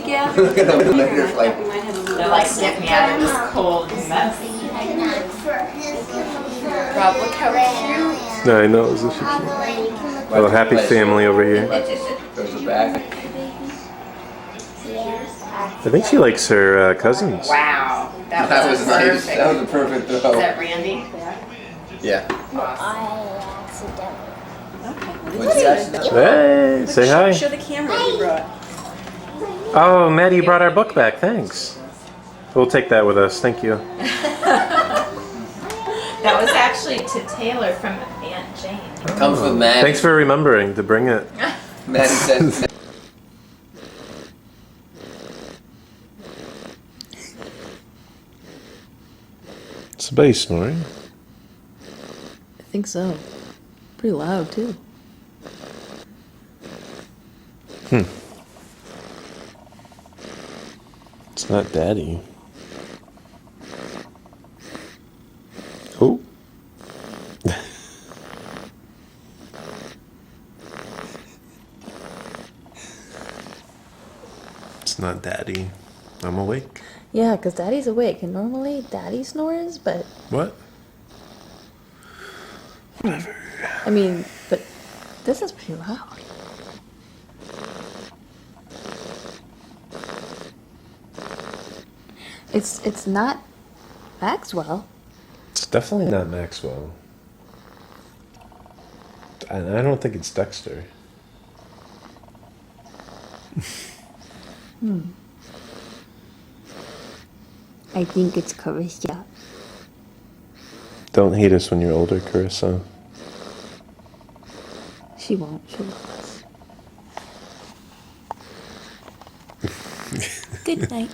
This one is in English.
Yeah. Look at the ventilator like. They're like, get me out of this cold mess. Rob, look how cute. No, I know, isn't she cute? Oh, happy family over here. There's a bag. I think she likes her cousins. Wow. That was nice. perfect. That was a perfect throw. Is that Randy? Yeah. Awesome. What'd you accidentally? Hey, say hi. Show the camera you brought. Oh, Maddie, you brought our book back. Thanks. We'll take that with us. Thank you. That was actually to Taylor from Aunt Jane. Comes with Maddie. Thanks for remembering to bring it. Maddie said. Somebody snoring? I think so. Pretty loud, too. It's not Daddy. Who? It's not Daddy. I'm awake. Yeah, because Daddy's awake, and normally Daddy snores, but... What? I mean, but this is pretty loud. It's not Maxwell. It's definitely not Maxwell. And I don't think it's Dexter. I think it's Karissa. Don't hate us when you're older, Karissa. She won't. She'll love us. Good night.